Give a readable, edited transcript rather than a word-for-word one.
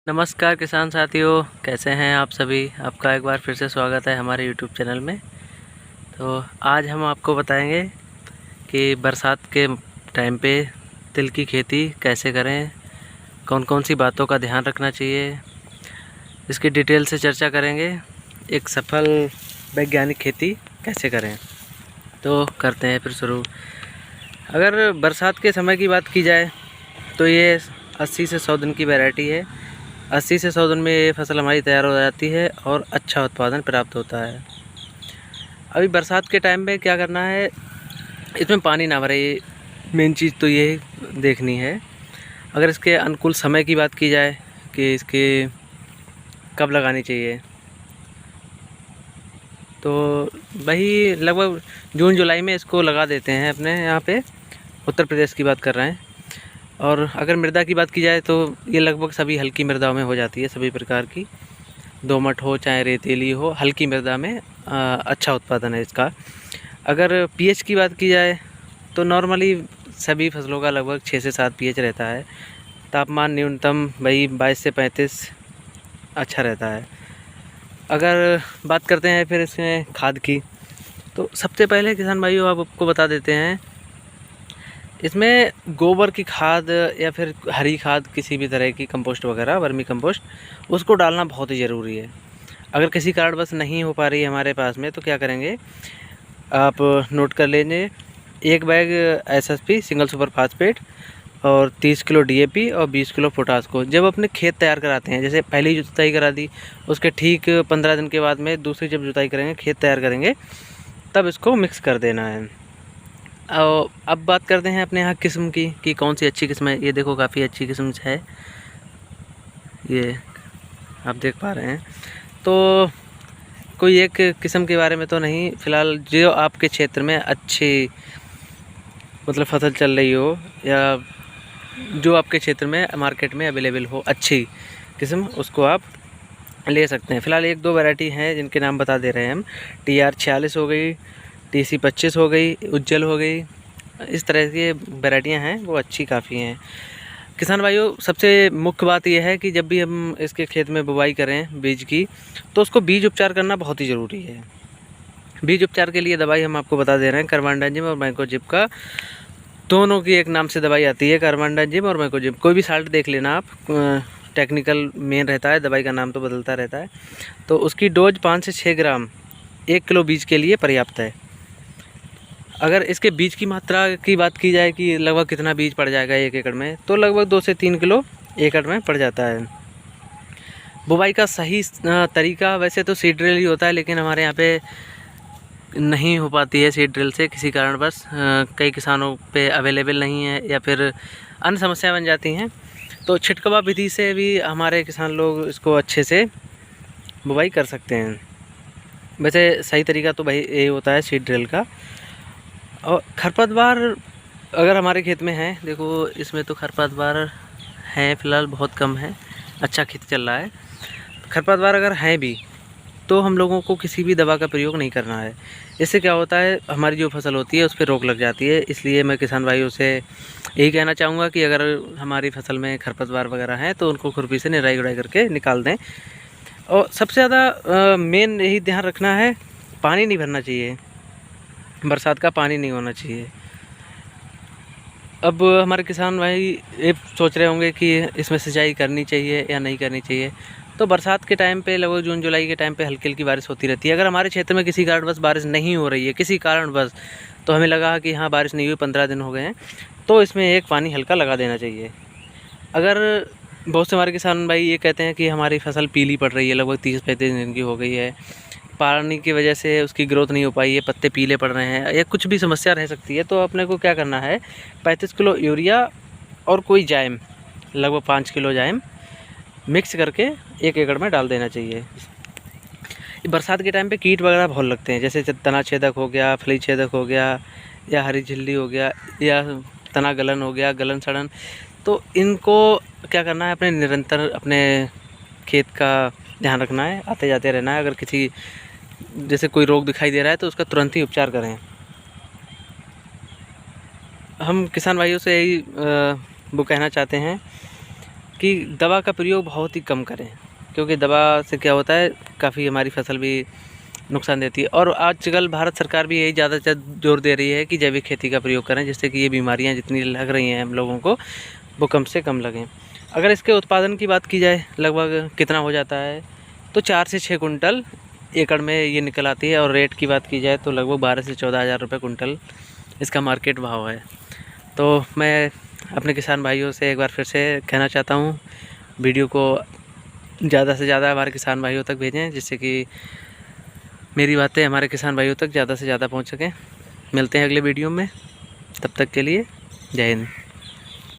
नमस्कार किसान साथियों, कैसे हैं आप सभी। आपका एक बार फिर से स्वागत है हमारे YouTube चैनल में। तो आज हम आपको बताएंगे कि बरसात के टाइम पे तिल की खेती कैसे करें, कौन कौन सी बातों का ध्यान रखना चाहिए, इसकी डिटेल से चर्चा करेंगे। एक सफल वैज्ञानिक खेती कैसे करें। तो करते हैं फिर शुरू। अगर बरसात के समय की बात की जाए तो ये 80 से 100 दिन की वैरायटी है। 80 से 100 दिन में ये फसल हमारी तैयार हो जाती है और अच्छा उत्पादन प्राप्त होता है। अभी बरसात के टाइम में क्या करना है, इसमें पानी ना भरे, ये मेन चीज़ तो ये देखनी है। अगर इसके अनुकूल समय की बात की जाए कि इसके कब लगानी चाहिए, तो वही लगभग जून जुलाई में इसको लगा देते हैं। अपने यहाँ पे उत्तर प्रदेश की बात कर रहे हैं। और अगर मृदा की बात की जाए तो ये लगभग सभी हल्की मृदाओं में हो जाती है, सभी प्रकार की, दोमट हो चाहे रेतीली हो, हल्की मृदा में अच्छा उत्पादन है इसका। अगर पीएच की बात की जाए तो नॉर्मली सभी फसलों का लगभग 6 से 7 पीएच रहता है। तापमान न्यूनतम वही 22 से 35 अच्छा रहता है। अगर बात करते हैं फिर इसमें खाद की, तो सबसे पहले किसान भाइयों आपको बता देते हैं, इसमें गोबर की खाद या फिर हरी खाद, किसी भी तरह की कंपोस्ट वगैरह, वर्मी कंपोस्ट, उसको डालना बहुत ही ज़रूरी है। अगर किसी कारणवश नहीं हो पा रही है हमारे पास में, तो क्या करेंगे, आप नोट कर लीजिए। 1 bag SSP single super phosphate और 30 किलो डीएपी और 20 किलो पोटास को जब अपने खेत तैयार कराते हैं, जैसे पहली जुताई करा दी, उसके ठीक 15 दिन के बाद में दूसरी जब जुताई करेंगे, खेत तैयार करेंगे, तब इसको मिक्स कर देना है। और अब बात करते हैं अपने यहाँ किस्म की कि कौन सी अच्छी किस्म है। ये देखो, काफ़ी अच्छी किस्म है, ये आप देख पा रहे हैं। तो कोई एक किस्म के बारे में तो नहीं, फ़िलहाल जो आपके क्षेत्र में अच्छी मतलब फसल चल रही हो, या जो आपके क्षेत्र में मार्केट में अवेलेबल हो अच्छी किस्म, उसको आप ले सकते हैं। फ़िलहाल 1-2 वैरायटी हैं जिनके नाम बता दे रहे हैं हम। TR 46 हो गई, TC 25 हो गई, उज्जवल हो गई, इस तरह की वैरायटियाँ हैं, वो अच्छी काफ़ी हैं। किसान भाइयों, सबसे मुख्य बात यह है कि जब भी हम इसके खेत में बुवाई करें बीज की, तो उसको बीज उपचार करना बहुत ही ज़रूरी है। बीज उपचार के लिए दवाई हम आपको बता दे रहे हैं, कार्बेंडाजिम और मैकोजिब का, दोनों की एक नाम से दवाई आती है, कार्बेंडाजिम और मैकोजिब। कोई भी साल्ट देख लेना आप, टेक्निकल मेन रहता है, दवाई का नाम तो बदलता रहता है। तो उसकी डोज 5 से 6 ग्राम 1 किलो बीज के लिए पर्याप्त है। अगर इसके बीज की मात्रा की बात की जाए कि लगभग कितना बीज पड़ जाएगा 1 एकड़ में, तो लगभग 2 से 3 किलो एकड़ में पड़ जाता है। बुवाई का सही तरीका वैसे तो सीड ड्रिल ही होता है, लेकिन हमारे यहाँ पे नहीं हो पाती है सीड ड्रिल से किसी कारणवश। कई किसानों पे अवेलेबल नहीं है या फिर अन्य समस्याएं बन जाती हैं। तो छिटकवा विधि से भी हमारे किसान लोग इसको अच्छे से बुवाई कर सकते हैं। वैसे सही तरीका तो भाई यही होता है सीड ड्रिल का। और खरपतवार अगर हमारे खेत में है, देखो इसमें तो खरपतवार हैं फ़िलहाल बहुत कम है, अच्छा खेती चल रहा है। खरपतवार अगर हैं भी तो हम लोगों को किसी भी दवा का प्रयोग नहीं करना है। इससे क्या होता है, हमारी जो फसल होती है उस पर रोक लग जाती है। इसलिए मैं किसान भाइयों से यही कहना चाहूँगा कि अगर हमारी फसल में खरपतवार वगैरह हैं तो उनको खुरपी से निराई गुड़ाई करके निकाल दें। और सबसे ज़्यादा मेन यही ध्यान रखना है, पानी नहीं भरना चाहिए, बरसात का पानी नहीं होना चाहिए। अब हमारे किसान भाई ये सोच रहे होंगे कि इसमें सिंचाई करनी चाहिए या नहीं करनी चाहिए। तो बरसात के टाइम पे लगभग जून जुलाई के टाइम पे हल्की हल्की बारिश होती रहती है। अगर हमारे क्षेत्र में किसी कारणवश बारिश नहीं हो रही है, किसी कारणवश, तो हमें लगा कि हाँ बारिश नहीं हुई, 15 दिन हो गए हैं, तो इसमें एक पानी हल्का लगा देना चाहिए। अगर बहुत से हमारे किसान भाई ये कहते हैं कि हमारी फसल पीली पड़ रही है, लगभग 30-35 दिन की हो गई है, पानी की वजह से उसकी ग्रोथ नहीं हो पाई है, पत्ते पीले पड़ रहे हैं, या कुछ भी समस्या रह सकती है, तो अपने को क्या करना है, 35 किलो यूरिया और कोई जाइम, लगभग 5 किलो जाइम मिक्स करके 1 एकड़ में डाल देना चाहिए। बरसात के टाइम पे कीट वगैरह बहुत लगते हैं, जैसे तना छेदक हो गया, फली छेदक हो गया, या हरी झिल्ली हो गया, या तना गलन हो गया, गलन सड़न। तो इनको क्या करना है, अपने निरंतर अपने खेत का ध्यान रखना है, आते जाते रहना है। अगर किसी जैसे कोई रोग दिखाई दे रहा है तो उसका तुरंत ही उपचार करें। हम किसान भाइयों से यही वो कहना चाहते हैं कि दवा का प्रयोग बहुत ही कम करें, क्योंकि दवा से क्या होता है काफ़ी हमारी फसल भी नुकसान देती है। और आजकल भारत सरकार भी यही ज़्यादा से ज़्यादा जोर दे रही है कि जैविक खेती का प्रयोग करें, जिससे कि ये बीमारियां जितनी लग रही हैं हम लोगों को वो कम से कम लगें। अगर इसके उत्पादन की बात की जाए लगभग कितना हो जाता है, तो 4 से 6 कुंटल एकड़ में ये निकल आती है। और रेट की बात की जाए तो लगभग 12 से 14 हज़ार रुपये कुंटल इसका मार्केट भाव है। तो मैं अपने किसान भाइयों से एक बार फिर से कहना चाहता हूँ, वीडियो को ज़्यादा से ज़्यादा हमारे किसान भाइयों तक भेजें, जिससे कि मेरी बातें हमारे किसान भाइयों तक ज़्यादा से ज़्यादा पहुँच सकें। मिलते हैं अगले वीडियो में, तब तक के लिए जय हिंद।